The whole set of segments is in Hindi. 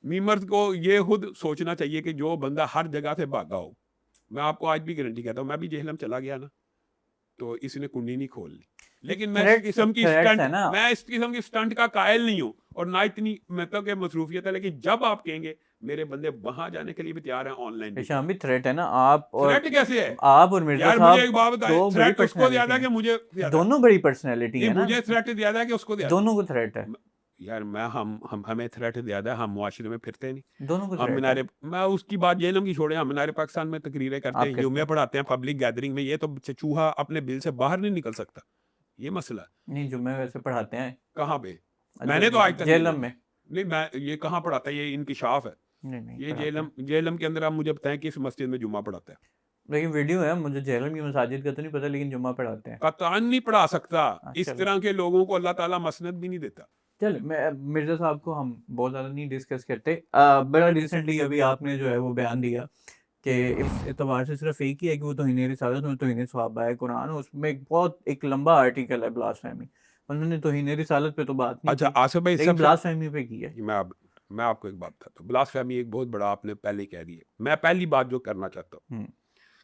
मीमर्स को ये खुद सोचना चाहिए कि जो बंदा हर जगह से भागा हो, मैं आपको आज भी गारंटी कहता हूँ, मैं भी जेहलम चला गया ना तो इसने कुंडी नहीं खोलनी। लेकिन थ्रेट्स थ्रेट्स है ना। मैं इस किस्म की स्टंट का कायल नहीं हूँ और ना इतनी मतलब कि मसरूफियत है, लेकिन जब आप कहेंगे मेरे बंदे वहां जाने के लिए भी तैयार हैं, ऑनलाइन भी तैयार शाम हैं। भी थ्रेट है ना। आप थ्रेट कैसे है और मिर्जा यार? मुझे साहब एक बात बताएं, दो बड़ी थ्रेट उसको पर्सनैलिटी ज्यादा है हैं। कि मुझे ज्यादा है? दोनों बड़ी पर्सनैलिटी नहीं, है ना। मुझे थ्रेट ज्यादा है कि उसको ज्यादा है? दोनों को थ्रेट है। यार मैं हम हमें थ्रेट ज्यादा है, हम मुआशरे में फिरते नहीं। दोनों को हम थ्रेट है। मीनारे, मैं उसकी बात जेलम की छोड़े, हम मीनारे पाकिस्तान में तकरीरें करते आप हैं, करते जुम्मे हैं। पढ़ाते हैं पब्लिक गैदरिंग में, ये तो चूहा अपने बिल से बाहर नहीं निकल सकता, ये मसला है। नहीं, जुम्मे वैसे पढ़ाते हैं। कहाँ पे? मैंने तो आज तक नहीं जेलम देखा। में। नहीं, मैं ये कहाँ पढ़ाता है? ये इंकिशाफ है। नहीं नहीं, ये पढ़ाते हैं। जेलम के अंदर आप मुझे बताएं किस मस्जिद में जुम्मा पढ़ाता है? लेकिन वीडियो है, मुझे जेलम की मसाजिद का तो नहीं पता, लेकिन जुम्मा पढ़ाते हैं। कतान नहीं पढ़ा सकता। इस चलो। तरह के लोगों को अल्लाह ताला मसनद भी नहीं देता। चल, मैं मिर्जा साहब को हम बहुत ज़्यादा नहीं डिस्कस करते। बड़ा रिसेंटली अभी आपने जो है वो बयान दिया कि इस एतबार से सिर्फ एक ही है कि वो तौहीन रिसालत और तौहीन सहाबा है कुरान, उसमें एक बहुत एक लंबा आर्टिकल है ब्लास्फेमी। उन्होंने तौहीन रिसालत पे तो बात नहीं अच्छा की, आसिफ भाई, लेकिन सबसे ब्लास्फेमी पे की है। मैं आप मैं आपको एक बात बताता हूँ, ब्लास्फेमी एक बहुत बड़ा आपने पहले कह दी है। मैं पहली बात जो करना चाहता हूँ हम्म।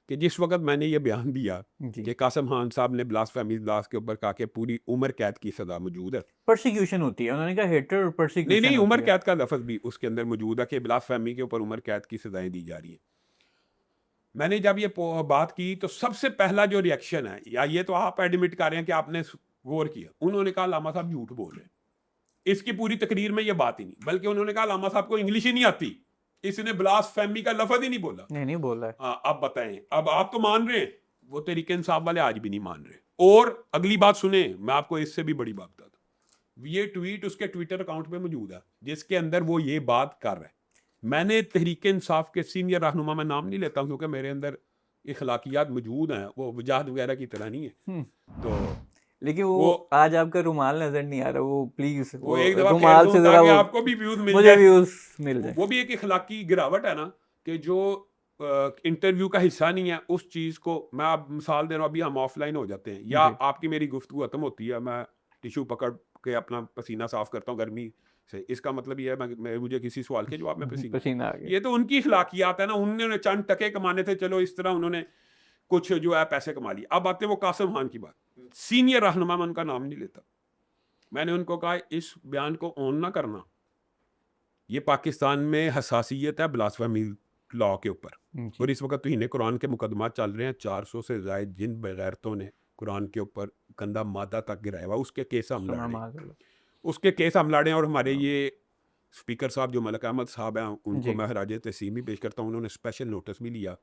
कि जिस वक्त मैंने ये बयान दिया जी। कि कासम खान साहब ने ब्लास्फेमी ब्लास के ऊपर कहा कि पूरी उम्र कैद की सजा मौजूद है। परसिक्यूशन होती है, उन्होंने कहा हेटर और नहीं परसिक्यूशन नहीं, होती उम्र है। कैद का लफ्ज भी उसके अंदर मौजूद है कि ब्लास्फेमी के ऊपर उम्र कैद की सजाएं दी जा रही है। मैंने जब ये बात की तो सबसे पहला जो रिएक्शन है, या ये तो आप एडमिट कर रहे हैं कि आपने गौर किया, उन्होंने कहा लामा साहब झूठ बोल रहे हैं, इसकी पूरी तकरीर में ये बात ही नहीं, बल्कि उन्होंने कहा लामा साहब को इंग्लिश ही नहीं आती, इसने ब्लास्फेमी का लफ्ज ही नहीं बोला। नहीं नहीं बोला है। हाँ, अब बताएं, अब आप तो मान रहे हैं, वो तरीके इंसाफ वाले आज भी नहीं मान रहे। और अगली बात सुने, मैं आपको इससे भी बड़ी बात बताता हूं, ये ट्वीट उसके ट्विटर अकाउंट पे मौजूद है जिसके अंदर वो ये बात कर रहा है। मैंने तहरीक इंसाफ के सीनियर रहनुमा में नाम नहीं लेता हूं क्योंकि मेरे अंदर इखलाकियात मौजूद हैं, वो वजाहत वगैरह की तरह नहीं है। तो लेकिन वो वो आज आपका रुमाल नजर नहीं आ रहा, वो प्लीज वो वो एक दफा फेर रुमाल दूं से जरा ताकि वो आपको भी व्यूज मिल मुझे जाए। व्यूज मिल जाए। वो भी एक इखलाकी गिरावट है ना, कि जो इंटरव्यू का हिस्सा नहीं है उस चीज़ को, मैं आप मिसाल दे रहा हूँ, अभी हम ऑफलाइन हो जाते हैं या जी। आपकी मेरी गुफ्तगू खत्म होती है, मैं टिशू पकड़ के अपना पसीना साफ करता हूँ गर्मी से, इसका मतलब ये है मुझे किसी सवाल के जवाब में पसीना आ पसीना आ गया। गया। ये तो उनकी इखलाकियात है ना, उन्होंने चंद टके कमाने थे, चलो इस तरह उन्होंने कुछ जो है पैसे कमा लिए। अब आते हैं वो कासिम खान की बात, सीनियर रहनुमा, मैं उनका नाम नहीं लेता। मैंने उनको कहा इस बयान को ऑन ना करना, ये पाकिस्तान में हसासियत है ब्लास्फेमी लॉ के ऊपर। जी। और इस वक्त तो इन्हें कुरान के मुकदमा चल रहे हैं, 400 से ज़ायद जिन बेगैरतों ने कुरान के ऊपर गंदा मादा तक गिराया हुआ, उसके केस हम सुना लड़े, माजल्ला। उसके केस हम लड़े। और हमारे ये स्पीकर साहब जो मलक अहमद साहब हैं, उनको जी। मैं खराज तहसीन भी पेश करता हूँ, उन्होंने स्पेशल नोटिस भी लिया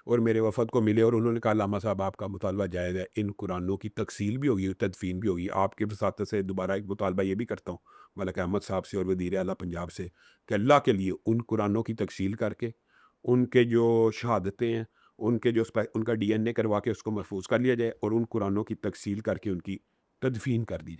और मेरे वफद को मिले और उन्होंने कहा लामा साहब आपका मुतालबा जायज़ है, इन कुरानों की तकसील भी होगी, तदफीन भी होगी। आपके वसात से दोबारा एक मुतालबा ये भी करता हूँ मलक अहमद साहब से और वज़ीर आला पंजाब से कि अल्लाह के लिए उन कुरानों की तकसील करके उनके जो शहादतें हैं, उनके जो उनका DNA करवा के उसको महफूज कर लिया जाए और उन कुरानों की तकसील करके उनकी तदफीन कर दी जाए।